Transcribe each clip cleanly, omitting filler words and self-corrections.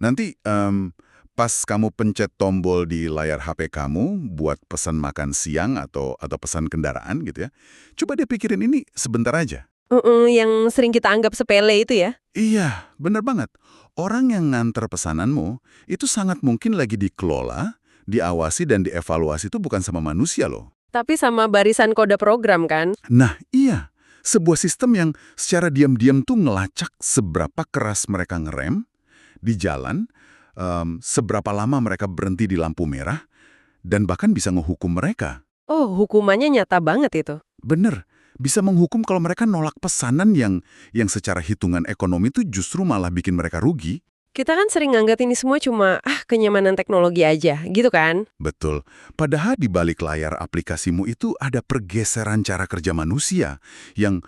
Nanti pas kamu pencet tombol di layar HP kamu buat pesan makan siang atau pesan kendaraan gitu ya, coba deh pikirin ini sebentar aja. Yang sering kita anggap sepele itu ya. Iya, bener banget. Orang yang nganter pesananmu itu sangat mungkin lagi dikelola, diawasi dan dievaluasi itu bukan sama manusia loh. Tapi sama barisan kode program kan? Nah, iya. Sebuah sistem yang secara diam-diam tuh ngelacak seberapa keras mereka ngerem di jalan, seberapa lama mereka berhenti di lampu merah, dan bahkan bisa ngehukum mereka. Oh, hukumannya nyata banget itu. Bener, bisa menghukum kalau mereka nolak pesanan yang secara hitungan ekonomi tuh justru malah bikin mereka rugi. Kita kan sering nganggap ini semua cuma kenyamanan teknologi aja, gitu kan? Betul. Padahal di balik layar aplikasimu itu ada pergeseran cara kerja manusia yang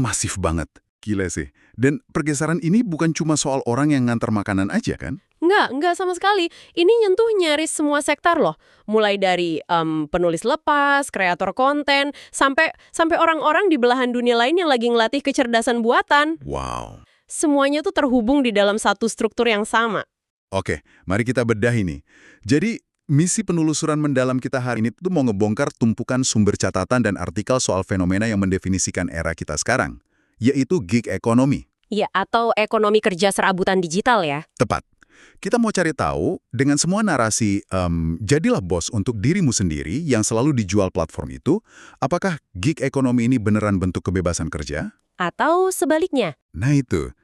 masif banget. Gila sih. Dan pergeseran ini bukan cuma soal orang yang ngantar makanan aja kan? Enggak sama sekali. Ini nyentuh nyaris semua sektor loh. Mulai dari penulis lepas, kreator konten, sampai orang-orang di belahan dunia lain yang lagi ngelatih kecerdasan buatan. Wow. Semuanya tuh terhubung di dalam satu struktur yang sama. Oke, mari kita bedah ini. Jadi, misi penelusuran mendalam kita hari ini tuh mau ngebongkar tumpukan sumber catatan dan artikel soal fenomena yang mendefinisikan era kita sekarang, yaitu gig economy. Ya, atau ekonomi kerja serabutan digital ya. Tepat. Kita mau cari tahu, dengan semua narasi, jadilah bos untuk dirimu sendiri yang selalu dijual platform itu, apakah gig economy ini beneran bentuk kebebasan kerja? Atau sebaliknya. Nah itu.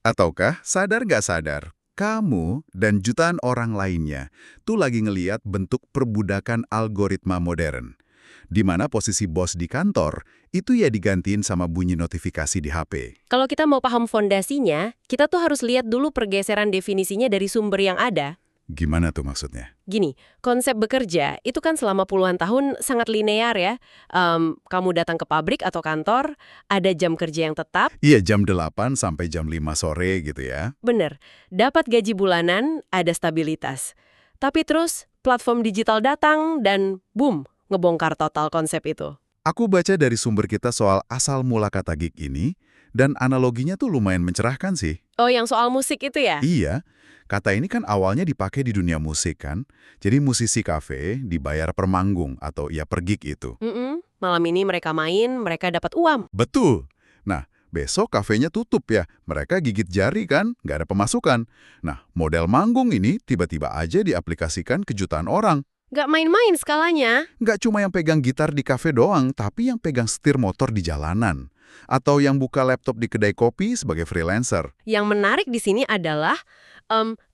Ataukah sadar nggak sadar, kamu dan jutaan orang lainnya tuh lagi ngeliat bentuk perbudakan algoritma modern, di mana posisi bos di kantor itu ya digantiin sama bunyi notifikasi di HP. Kalau kita mau paham fondasinya, kita tuh harus lihat dulu pergeseran definisinya dari sumber yang ada. Gimana tuh maksudnya? Gini, konsep bekerja itu kan selama puluhan tahun sangat linear ya. Kamu datang ke pabrik atau kantor, ada jam kerja yang tetap. Iya, jam 8 sampai jam 5 sore gitu ya. Bener, dapat gaji bulanan, ada stabilitas. Tapi terus platform digital datang dan boom, ngebongkar total konsep itu. Aku baca dari sumber kita soal asal mula kata gig ini, dan analoginya tuh lumayan mencerahkan sih. Oh, yang soal musik itu ya? Iya, kata ini kan awalnya dipakai di dunia musik kan. Jadi musisi kafe dibayar per manggung atau ya per gig itu. Malam ini mereka main, mereka dapat uang. Betul. Nah, besok kafenya tutup ya. Mereka gigit jari kan, nggak ada pemasukan. Nah, model manggung ini tiba-tiba aja diaplikasikan ke jutaan orang. Nggak main-main skalanya. Nggak cuma yang pegang gitar di kafe doang, tapi yang pegang setir motor di jalanan. Atau yang buka laptop di kedai kopi sebagai freelancer. Yang menarik di sini adalah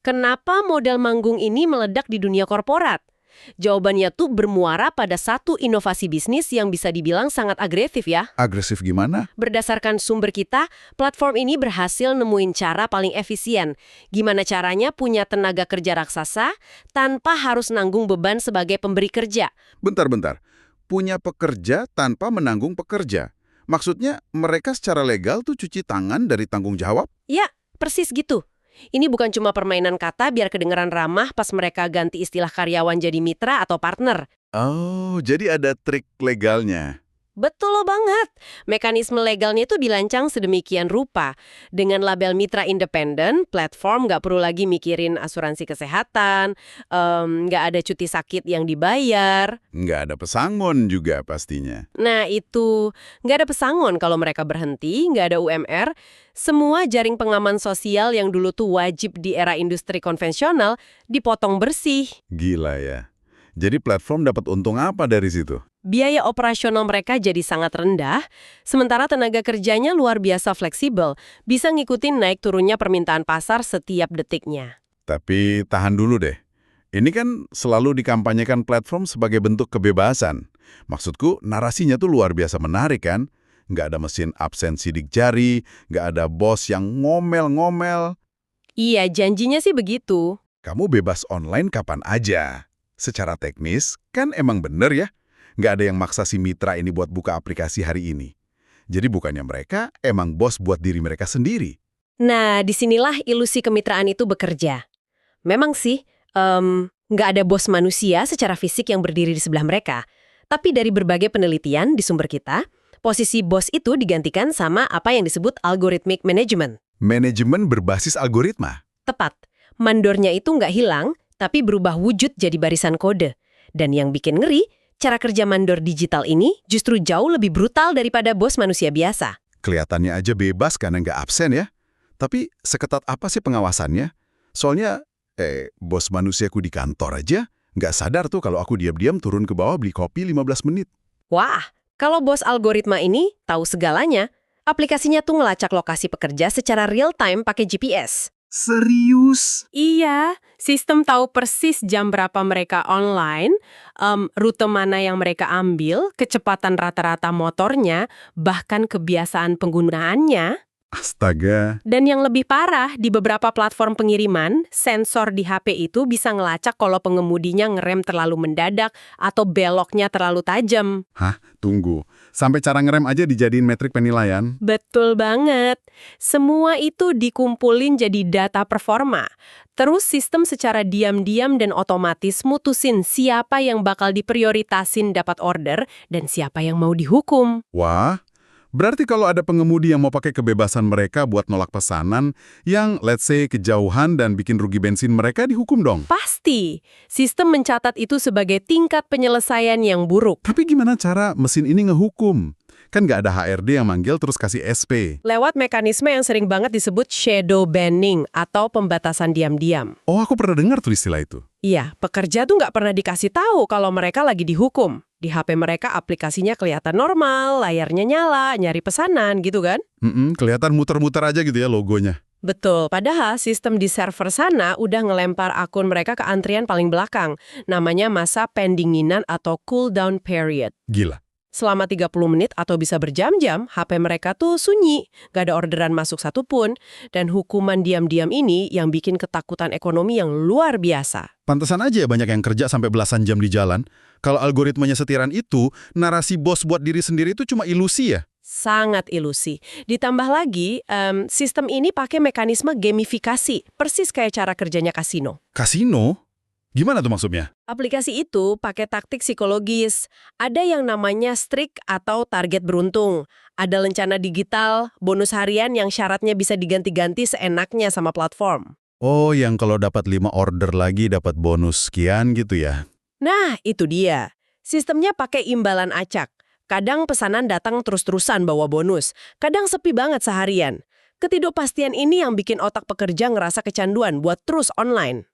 kenapa model manggung ini meledak di dunia korporat? Jawabannya tuh bermuara pada satu inovasi bisnis yang bisa dibilang sangat agresif ya. Agresif gimana? Berdasarkan sumber kita, platform ini berhasil nemuin cara paling efisien. Gimana caranya punya tenaga kerja raksasa tanpa harus nanggung beban sebagai pemberi kerja. Bentar-bentar. Punya pekerja tanpa menanggung pekerja. Maksudnya mereka secara legal tuh cuci tangan dari tanggung jawab? Ya, persis gitu. Ini bukan cuma permainan kata biar kedengeran ramah pas mereka ganti istilah karyawan jadi mitra atau partner. Oh, jadi ada trik legalnya. Betul banget. Mekanisme legalnya itu dirancang sedemikian rupa. Dengan label mitra independen, platform nggak perlu lagi mikirin asuransi kesehatan, nggak ada cuti sakit yang dibayar. Nggak ada pesangon juga pastinya. Nah itu, nggak ada pesangon kalau mereka berhenti, nggak ada UMR. Semua jaring pengaman sosial yang dulu tuh wajib di era industri konvensional dipotong bersih. Gila ya. Jadi platform dapat untung apa dari situ? Biaya operasional mereka jadi sangat rendah, sementara tenaga kerjanya luar biasa fleksibel, bisa ngikutin naik turunnya permintaan pasar setiap detiknya. Tapi tahan dulu deh. Ini kan selalu dikampanyekan platform sebagai bentuk kebebasan. Maksudku, narasinya tuh luar biasa menarik kan? Nggak ada mesin absen sidik jari, nggak ada bos yang ngomel-ngomel. Iya, janjinya sih begitu. Kamu bebas online kapan aja. Secara teknis, kan emang bener ya. Nggak ada yang maksa si mitra ini buat buka aplikasi hari ini. Jadi bukannya mereka emang bos buat diri mereka sendiri. Nah, disinilah ilusi kemitraan itu bekerja. Memang sih, nggak ada bos manusia secara fisik yang berdiri di sebelah mereka. Tapi dari berbagai penelitian di sumber kita, posisi bos itu digantikan sama apa yang disebut algorithmic management. Manajemen berbasis algoritma. Tepat. mandornya itu nggak hilang, tapi berubah wujud jadi barisan kode. Dan yang bikin ngeri, cara kerja mandor digital ini justru jauh lebih brutal daripada bos manusia biasa. Kelihatannya aja bebas karena nggak absen ya. Tapi seketat apa sih pengawasannya? Soalnya, bos manusiaku di kantor aja nggak sadar tuh kalau aku diam-diam turun ke bawah beli kopi 15 menit. Wah, kalau bos algoritma ini tahu segalanya, aplikasinya tuh ngelacak lokasi pekerja secara real-time pakai GPS. Serius? Iya, sistem tahu persis jam berapa mereka online, rute mana yang mereka ambil, kecepatan rata-rata motornya, bahkan kebiasaan penggunaannya. Astaga. Dan yang lebih parah, di beberapa platform pengiriman, sensor di HP itu bisa ngelacak kalau pengemudinya ngerem terlalu mendadak atau beloknya terlalu tajam. Hah? Tunggu. Sampai cara ngerem aja dijadiin metrik penilaian? Betul banget. Semua itu dikumpulin jadi data performa. Terus sistem secara diam-diam dan otomatis mutusin siapa yang bakal diprioritasin dapat order dan siapa yang mau dihukum. Wah, berarti kalau ada pengemudi yang mau pakai kebebasan mereka buat nolak pesanan yang, let's say, kejauhan dan bikin rugi bensin mereka dihukum dong. Pasti. Sistem mencatat itu sebagai tingkat penyelesaian yang buruk. Tapi gimana cara mesin ini ngehukum? Kan nggak ada HRD yang manggil terus kasih SP. Lewat mekanisme yang sering banget disebut shadow banning atau pembatasan diam-diam. Oh, aku pernah dengar tuh istilah itu. Iya, pekerja tuh nggak pernah dikasih tahu kalau mereka lagi dihukum. Di HP mereka aplikasinya kelihatan normal, layarnya nyala, nyari pesanan gitu kan? Kelihatan muter-muter aja gitu ya logonya. Betul, padahal sistem di server sana udah ngelempar akun mereka ke antrian paling belakang. Namanya masa pendinginan atau cooldown period. Gila. Selama 30 menit atau bisa berjam-jam, HP mereka tuh sunyi, gak ada orderan masuk satupun, dan hukuman diam-diam ini yang bikin ketakutan ekonomi yang luar biasa. Pantesan aja banyak yang kerja sampai belasan jam di jalan. Kalau algoritmanya setiran itu, narasi bos buat diri sendiri itu cuma ilusi ya? Sangat ilusi. Ditambah lagi, sistem ini pakai mekanisme gamifikasi, persis kayak cara kerjanya kasino. Kasino? Gimana tuh maksudnya? Aplikasi itu pakai taktik psikologis. Ada yang namanya streak atau target beruntung. Ada lencana digital, bonus harian yang syaratnya bisa diganti-ganti seenaknya sama platform. Oh, yang kalau dapat 5 order lagi dapat bonus sekian gitu ya? Nah, itu dia. Sistemnya pakai imbalan acak. Kadang pesanan datang terus-terusan bawa bonus. Kadang sepi banget seharian. Ketidakpastian ini yang bikin otak pekerja ngerasa kecanduan buat terus online.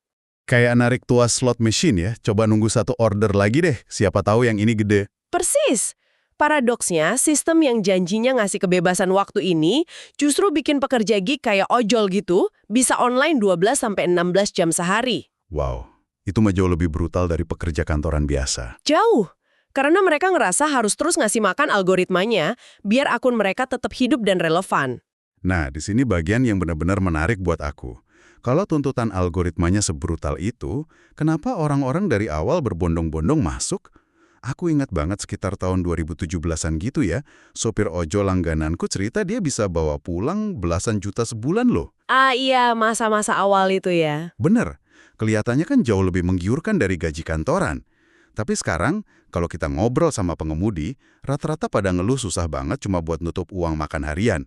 Kayak narik tuas slot machine ya, coba nunggu satu order lagi deh, siapa tahu yang ini gede. Persis. Paradoksnya, sistem yang janjinya ngasih kebebasan waktu ini justru bikin pekerja gig kayak ojol gitu bisa online 12-16 jam sehari. Wow, itu mah jauh lebih brutal dari pekerja kantoran biasa. Jauh. Karena mereka ngerasa harus terus ngasih makan algoritmanya biar akun mereka tetap hidup dan relevan. Nah, di sini bagian yang benar-benar menarik buat aku. Kalau tuntutan algoritmanya sebrutal itu, kenapa orang-orang dari awal berbondong-bondong masuk? Aku ingat banget sekitar tahun 2017-an gitu ya, sopir ojol langgananku cerita dia bisa bawa pulang belasan juta sebulan loh. Ah iya, masa-masa awal itu ya. Bener, kelihatannya kan jauh lebih menggiurkan dari gaji kantoran. Tapi sekarang, kalau kita ngobrol sama pengemudi, rata-rata pada ngeluh susah banget cuma buat nutup uang makan harian.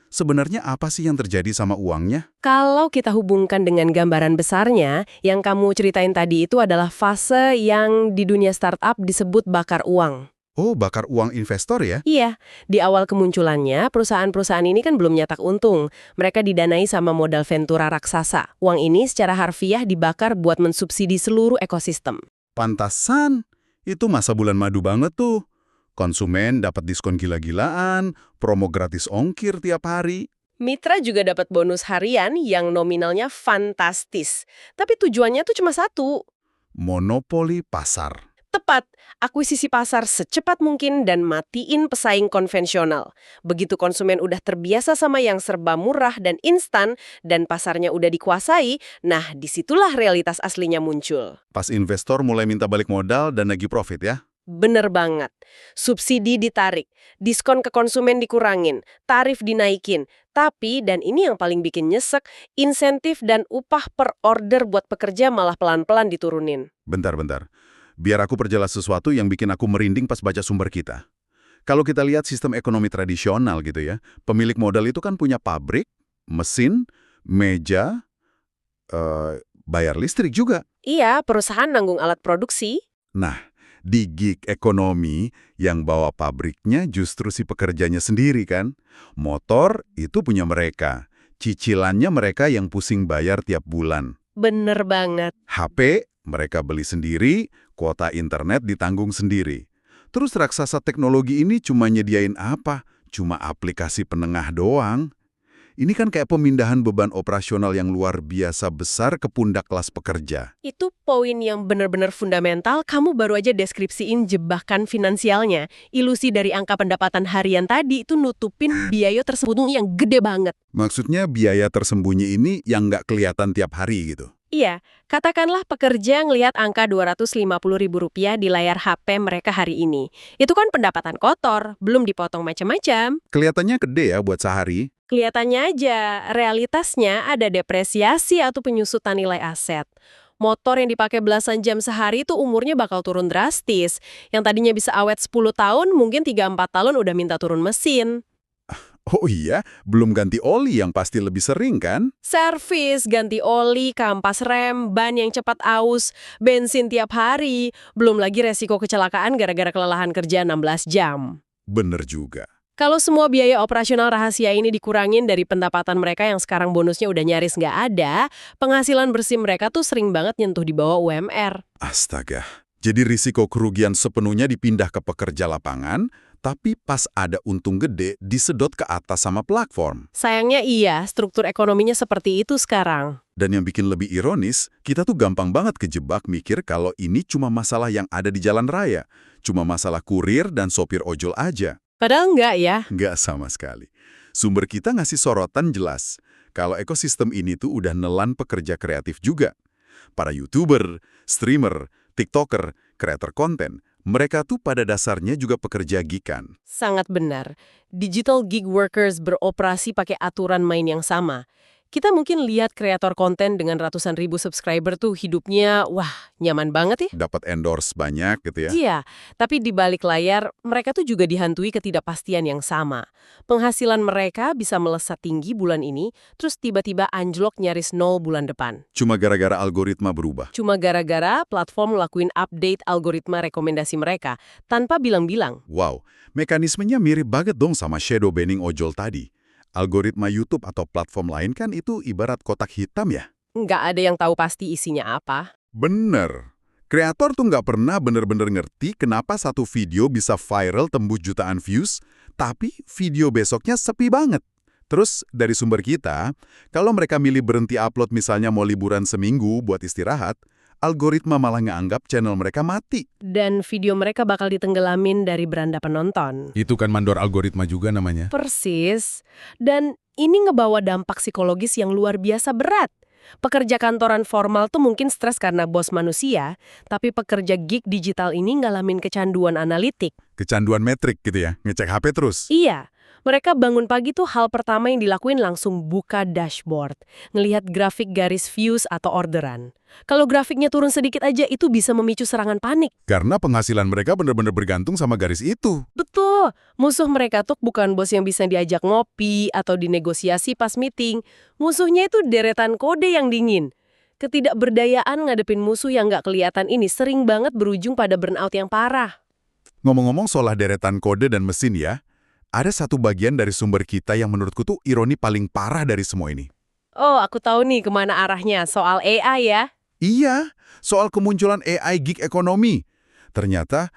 Sebenarnya apa sih yang terjadi sama uangnya? Kalau kita hubungkan dengan gambaran besarnya, yang kamu ceritain tadi itu adalah fase yang di dunia startup disebut bakar uang. Oh, bakar uang investor ya? Iya, di awal kemunculannya, perusahaan-perusahaan ini kan belum nyetak untung. Mereka didanai sama modal ventura raksasa. Uang ini secara harfiah dibakar buat mensubsidi seluruh ekosistem. Pantasan, itu masa bulan madu banget tuh. Konsumen dapat diskon gila-gilaan, promo gratis ongkir tiap hari. Mitra juga dapat bonus harian yang nominalnya fantastis. Tapi tujuannya tuh cuma satu. Monopoli pasar. Tepat, akuisisi pasar secepat mungkin dan matiin pesaing konvensional. Begitu konsumen udah terbiasa sama yang serba murah dan instan, dan pasarnya udah dikuasai, nah disitulah realitas aslinya muncul. Pas investor mulai minta balik modal dan nagih profit ya? Bener banget. Subsidi ditarik, diskon ke konsumen dikurangin, tarif dinaikin. Tapi, dan ini yang paling bikin nyesek, insentif dan upah per order buat pekerja malah pelan-pelan diturunin. Bentar. Biar aku perjelas sesuatu yang bikin aku merinding pas baca sumber kita. Kalau kita lihat sistem ekonomi tradisional gitu ya, pemilik modal itu kan punya pabrik, mesin, meja, bayar listrik juga. Iya, perusahaan nanggung alat produksi. Nah, di gig ekonomi yang bawa pabriknya justru si pekerjanya sendiri kan. Motor itu punya mereka. Cicilannya mereka yang pusing bayar tiap bulan. Bener banget. HP mereka beli sendiri, kuota internet ditanggung sendiri. Terus raksasa teknologi ini cuma nyediain apa? Cuma aplikasi penengah doang. Ini kan kayak pemindahan beban operasional yang luar biasa besar ke pundak kelas pekerja. Itu poin yang benar-benar fundamental. Kamu baru aja deskripsiin jebakan finansialnya. Ilusi dari angka pendapatan harian tadi itu nutupin biaya tersembunyi yang gede banget. Maksudnya biaya tersembunyi ini yang nggak kelihatan tiap hari gitu. Iya, katakanlah pekerja ngelihat angka Rp250.000 di layar HP mereka hari ini. Itu kan pendapatan kotor, belum dipotong macam-macam. Kelihatannya gede ya buat sehari. Kelihatannya aja, realitasnya ada depresiasi atau penyusutan nilai aset. Motor yang dipakai belasan jam sehari itu umurnya bakal turun drastis. Yang tadinya bisa awet 10 tahun, mungkin 3-4 tahun udah minta turun mesin. Oh iya, belum ganti oli yang pasti lebih sering kan? Servis, ganti oli, kampas rem, ban yang cepat aus, bensin tiap hari, belum lagi resiko kecelakaan gara-gara kelelahan kerja 16 jam. Bener juga. Kalau semua biaya operasional rahasia ini dikurangin dari pendapatan mereka yang sekarang bonusnya udah nyaris nggak ada, penghasilan bersih mereka tuh sering banget nyentuh di bawah UMR. Astaga. Jadi risiko kerugian sepenuhnya dipindah ke pekerja lapangan, tapi pas ada untung gede disedot ke atas sama platform. Sayangnya iya, struktur ekonominya seperti itu sekarang. Dan yang bikin lebih ironis, kita tuh gampang banget kejebak mikir kalau ini cuma masalah yang ada di jalan raya. Cuma masalah kurir dan sopir ojol aja. Padahal enggak ya. Nggak sama sekali. Sumber kita ngasih sorotan jelas. Kalau ekosistem ini tuh udah nelan pekerja kreatif juga. Para YouTuber, streamer, TikToker, kreator konten, mereka tuh pada dasarnya juga pekerja gig kan. Sangat benar. Digital gig workers beroperasi pakai aturan main yang sama. Kita mungkin lihat kreator konten dengan ratusan ribu subscriber tuh hidupnya, wah, nyaman banget ya. Dapat endorse banyak gitu ya. Iya, tapi di balik layar, mereka tuh juga dihantui ketidakpastian yang sama. Penghasilan mereka bisa melesat tinggi bulan ini, terus tiba-tiba anjlok nyaris 0 bulan depan. Cuma gara-gara algoritma berubah. Cuma gara-gara platform ngelakuin update algoritma rekomendasi mereka, tanpa bilang-bilang. Wow, mekanismenya mirip banget dong sama shadow banning ojol tadi. Algoritma YouTube atau platform lain kan itu ibarat kotak hitam ya? Nggak ada yang tahu pasti isinya apa. Bener. Kreator tuh nggak pernah bener-bener ngerti kenapa satu video bisa viral tembus jutaan views, tapi video besoknya sepi banget. Terus dari sumber kita, kalau mereka milih berhenti upload misalnya mau liburan seminggu buat istirahat, algoritma malah nganggap channel mereka mati. Dan video mereka bakal ditenggelamin dari beranda penonton. Itu kan mandor algoritma juga namanya. Persis. Dan ini ngebawa dampak psikologis yang luar biasa berat. Pekerja kantoran formal tuh mungkin stres karena bos manusia, tapi pekerja gig digital ini ngalamin kecanduan analitik. Kecanduan metrik gitu ya, ngecek HP terus. Iya. Mereka bangun pagi tuh hal pertama yang dilakuin langsung buka dashboard, ngelihat grafik garis views atau orderan. Kalau grafiknya turun sedikit aja itu bisa memicu serangan panik. Karena penghasilan mereka benar-benar bergantung sama garis itu. Betul, musuh mereka tuh bukan bos yang bisa diajak ngopi atau dinegosiasi pas meeting. Musuhnya itu deretan kode yang dingin. Ketidakberdayaan ngadepin musuh yang nggak kelihatan ini sering banget berujung pada burnout yang parah. Ngomong-ngomong soal deretan kode dan mesin ya, ada satu bagian dari sumber kita yang menurutku tuh ironi paling parah dari semua ini. Oh, aku tahu nih kemana arahnya, soal AI ya. Iya, soal kemunculan AI gig ekonomi. Ternyata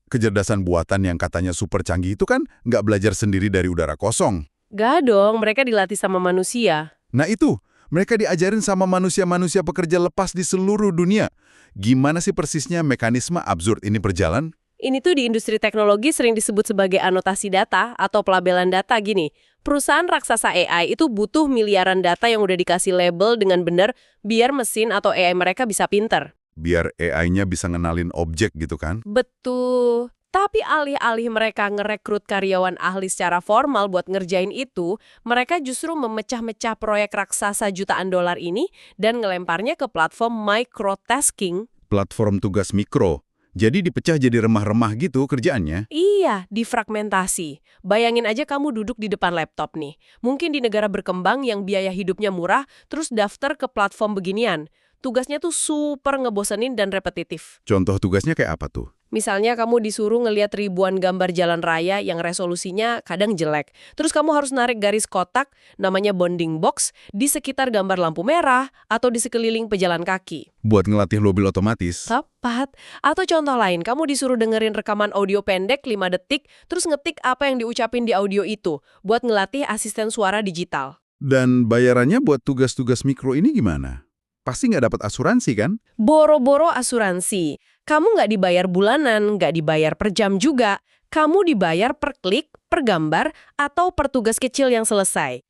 kecerdasan buatan yang katanya super canggih itu kan nggak belajar sendiri dari udara kosong. Gak dong, mereka dilatih sama manusia. Nah itu, mereka diajarin sama manusia-manusia pekerja lepas di seluruh dunia. Gimana sih persisnya mekanisme absurd ini berjalan? Ini tuh di industri teknologi sering disebut sebagai anotasi data atau pelabelan data gini. Perusahaan raksasa AI itu butuh miliaran data yang udah dikasih label dengan benar biar mesin atau AI mereka bisa pinter. Biar AI-nya bisa ngenalin objek gitu kan? Betul. Tapi alih-alih mereka ngerekrut karyawan ahli secara formal buat ngerjain itu, mereka justru memecah-mecah proyek raksasa jutaan dolar ini dan ngelemparnya ke platform microtasking. Platform tugas mikro. Jadi dipecah jadi remah-remah gitu kerjaannya? Iya, difragmentasi. Bayangin aja kamu duduk di depan laptop nih. Mungkin di negara berkembang yang biaya hidupnya murah, terus daftar ke platform beginian. Tugasnya tuh super ngebosenin dan repetitif. Contoh tugasnya kayak apa tuh? Misalnya kamu disuruh ngelihat ribuan gambar jalan raya yang resolusinya kadang jelek. Terus kamu harus narik garis kotak, namanya bounding box, di sekitar gambar lampu merah atau di sekeliling pejalan kaki. Buat ngelatih mobil otomatis? Tepat. Atau contoh lain, kamu disuruh dengerin rekaman audio pendek 5 detik, terus ngetik apa yang diucapin di audio itu, buat ngelatih asisten suara digital. Dan bayarannya buat tugas-tugas mikro ini gimana? Pasti nggak dapat asuransi kan? Boro-boro asuransi. Kamu nggak dibayar bulanan, nggak dibayar per jam juga. Kamu dibayar per klik, per gambar, atau per tugas kecil yang selesai.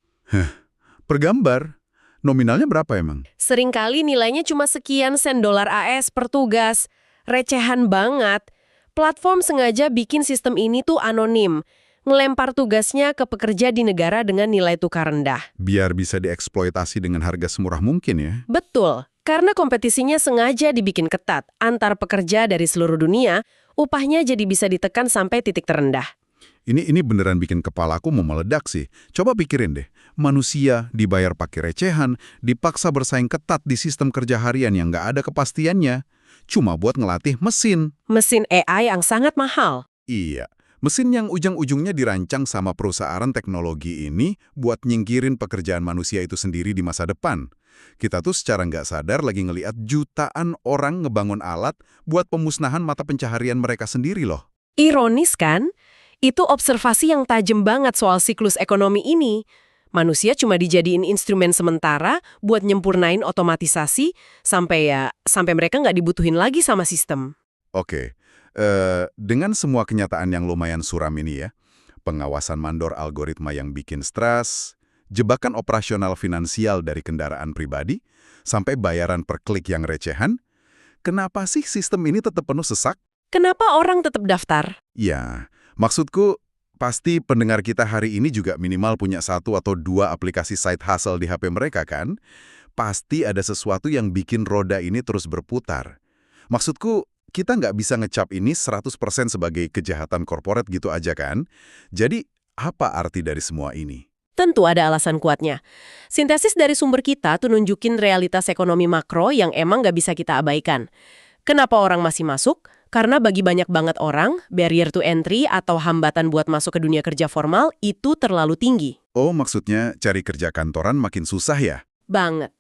Per gambar? Nominalnya berapa emang? Seringkali nilainya cuma sekian sen dolar AS per tugas. Recehan banget. Platform sengaja bikin sistem ini tuh anonim. Ngelempar tugasnya ke pekerja di negara dengan nilai tukar rendah. Biar bisa dieksploitasi dengan harga semurah mungkin ya. Betul. Karena kompetisinya sengaja dibikin ketat antar pekerja dari seluruh dunia, upahnya jadi bisa ditekan sampai titik terendah. Ini beneran bikin kepalaku mau meledak sih. Coba pikirin deh, manusia dibayar pakai recehan, dipaksa bersaing ketat di sistem kerja harian yang nggak ada kepastiannya, cuma buat ngelatih mesin. Mesin AI yang sangat mahal. Iya, mesin yang ujung-ujungnya dirancang sama perusahaan teknologi ini buat nyingkirin pekerjaan manusia itu sendiri di masa depan. Kita tuh secara nggak sadar lagi ngeliat jutaan orang ngebangun alat buat pemusnahan mata pencaharian mereka sendiri loh. Ironis kan? Itu observasi yang tajam banget soal siklus ekonomi ini. Manusia cuma dijadiin instrumen sementara buat nyempurnain otomatisasi sampai mereka nggak dibutuhin lagi sama sistem. Oke, dengan semua kenyataan yang lumayan suram ini ya, pengawasan mandor algoritma yang bikin stres, jebakan operasional finansial dari kendaraan pribadi, sampai bayaran per klik yang recehan, kenapa sih sistem ini tetap penuh sesak? Kenapa orang tetap daftar? Ya, maksudku pasti pendengar kita hari ini juga minimal punya 1 atau 2 aplikasi side hustle di HP mereka kan? Pasti ada sesuatu yang bikin roda ini terus berputar. Maksudku, kita nggak bisa ngecap ini 100% sebagai kejahatan korporat gitu aja kan? Jadi, apa arti dari semua ini? Tentu ada alasan kuatnya. Sintesis dari sumber kita tuh nunjukin realitas ekonomi makro yang emang nggak bisa kita abaikan. Kenapa orang masih masuk? Karena bagi banyak banget orang, barrier to entry atau hambatan buat masuk ke dunia kerja formal itu terlalu tinggi. Oh, maksudnya cari kerja kantoran makin susah ya? Banget.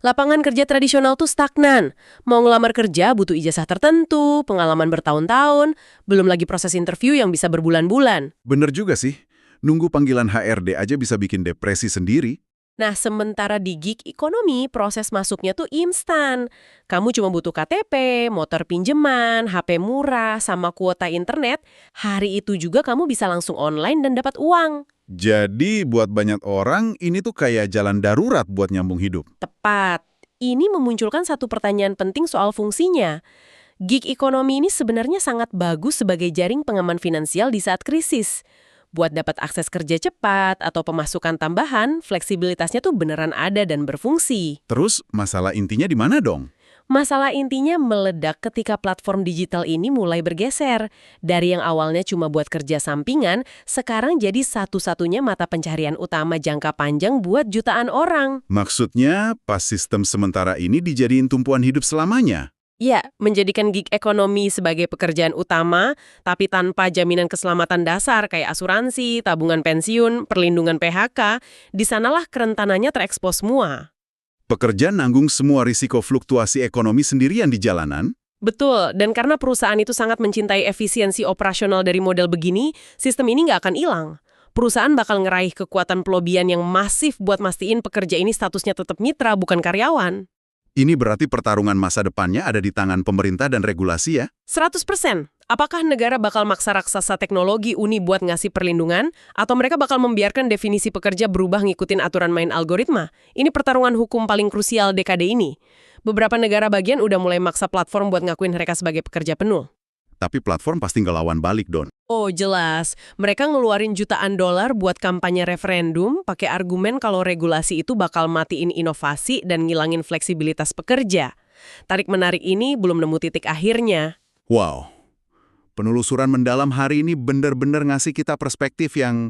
Lapangan kerja tradisional tuh stagnan. Mau ngelamar kerja butuh ijazah tertentu, pengalaman bertahun-tahun, belum lagi proses interview yang bisa berbulan-bulan. Bener juga sih. Nunggu panggilan HRD aja bisa bikin depresi sendiri. Nah, sementara di gig ekonomi, proses masuknya tuh instan. Kamu cuma butuh KTP, motor pinjaman, HP murah, sama kuota internet. Hari itu juga kamu bisa langsung online dan dapat uang. Jadi buat banyak orang, ini tuh kayak jalan darurat buat nyambung hidup. Tepat. Ini memunculkan satu pertanyaan penting soal fungsinya. Gig ekonomi ini sebenarnya sangat bagus sebagai jaring pengaman finansial di saat krisis. Buat dapat akses kerja cepat atau pemasukan tambahan, fleksibilitasnya tuh beneran ada dan berfungsi. Terus masalah intinya di mana dong? Masalah intinya meledak ketika platform digital ini mulai bergeser. Dari yang awalnya cuma buat kerja sampingan, sekarang jadi satu-satunya mata pencaharian utama jangka panjang buat jutaan orang. Maksudnya pas sistem sementara ini dijadiin tumpuan hidup selamanya? Ya, menjadikan gig ekonomi sebagai pekerjaan utama, tapi tanpa jaminan keselamatan dasar kayak asuransi, tabungan pensiun, perlindungan PHK, di sanalah kerentanannya terekspos semua. Pekerja nanggung semua risiko fluktuasi ekonomi sendirian di jalanan? Betul, dan karena perusahaan itu sangat mencintai efisiensi operasional dari model begini, sistem ini nggak akan hilang. Perusahaan bakal ngeraih kekuatan pelobian yang masif buat mastiin pekerja ini statusnya tetap mitra, bukan karyawan. Ini berarti pertarungan masa depannya ada di tangan pemerintah dan regulasi ya? 100%. Apakah negara bakal maksa raksasa teknologi Uni buat ngasih perlindungan? Atau mereka bakal membiarkan definisi pekerja berubah ngikutin aturan main algoritma? Ini pertarungan hukum paling krusial dekade ini. Beberapa negara bagian udah mulai maksa platform buat ngakuin mereka sebagai pekerja penuh. Tapi platform pasti ngelawan balik, Don. Oh jelas, mereka ngeluarin jutaan dolar buat kampanye referendum pakai argumen kalau regulasi itu bakal matiin inovasi dan ngilangin fleksibilitas pekerja. Tarik-menarik ini belum nemu titik akhirnya. Wow, penelusuran mendalam hari ini benar-benar ngasih kita perspektif yang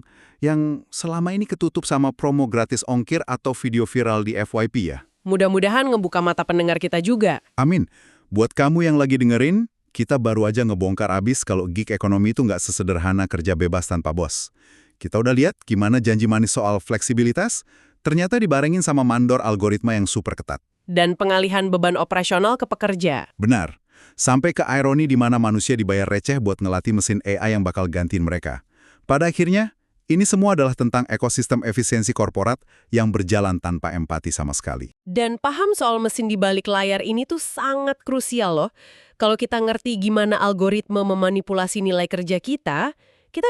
selama ini ketutup sama promo gratis ongkir atau video viral di FYP ya. Mudah-mudahan ngebuka mata pendengar kita juga. Amin. Buat kamu yang lagi dengerin, kita baru aja ngebongkar abis kalau gig ekonomi itu nggak sesederhana kerja bebas tanpa bos. Kita udah lihat gimana janji manis soal fleksibilitas, ternyata dibarengin sama mandor algoritma yang super ketat. Dan pengalihan beban operasional ke pekerja. Benar. Sampai ke ironi di mana manusia dibayar receh buat ngelatih mesin AI yang bakal gantiin mereka. Pada akhirnya, ini semua adalah tentang ekosistem efisiensi korporat yang berjalan tanpa empati sama sekali. Dan paham soal mesin di balik layar ini tuh sangat krusial loh. Kalau kita ngerti gimana algoritma memanipulasi nilai kerja kita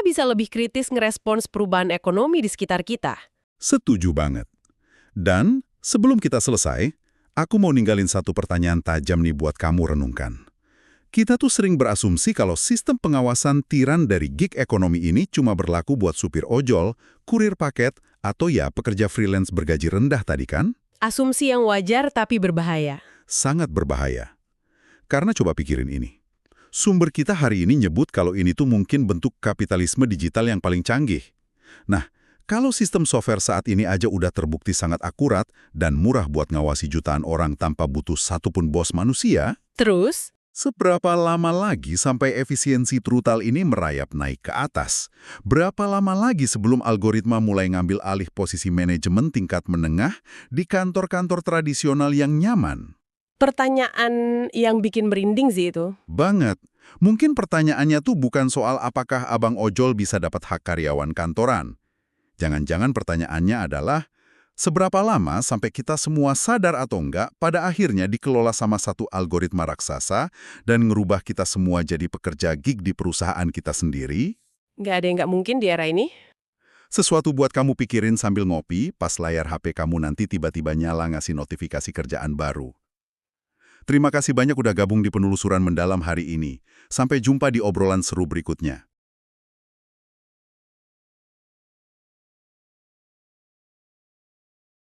bisa lebih kritis ngerespons perubahan ekonomi di sekitar kita. Setuju banget. Dan sebelum kita selesai, aku mau ninggalin satu pertanyaan tajam nih buat kamu renungkan. Kita tuh sering berasumsi kalau sistem pengawasan tiran dari gig ekonomi ini cuma berlaku buat supir ojol, kurir paket, atau ya pekerja freelance bergaji rendah tadi kan? Asumsi yang wajar tapi berbahaya. Sangat berbahaya. Karena coba pikirin ini. Sumber kita hari ini nyebut kalau ini tuh mungkin bentuk kapitalisme digital yang paling canggih. Nah, kalau sistem software saat ini aja udah terbukti sangat akurat dan murah buat ngawasi jutaan orang tanpa butuh satupun bos manusia, Terus, seberapa lama lagi sampai efisiensi brutal ini merayap naik ke atas? Berapa lama lagi sebelum algoritma mulai ngambil alih posisi manajemen tingkat menengah di kantor-kantor tradisional yang nyaman? pertanyaan yang bikin merinding sih itu. Banget. Mungkin pertanyaannya tuh bukan soal apakah abang ojol bisa dapat hak karyawan kantoran. Jangan-jangan pertanyaannya adalah, seberapa lama sampai kita semua sadar atau enggak pada akhirnya dikelola sama satu algoritma raksasa dan ngerubah kita semua jadi pekerja gig di perusahaan kita sendiri? Nggak ada yang nggak mungkin di era ini. Sesuatu buat kamu pikirin sambil ngopi pas layar HP kamu nanti tiba-tiba nyala ngasih notifikasi kerjaan baru. Terima kasih banyak udah gabung di penelusuran mendalam hari ini. Sampai jumpa di obrolan seru berikutnya.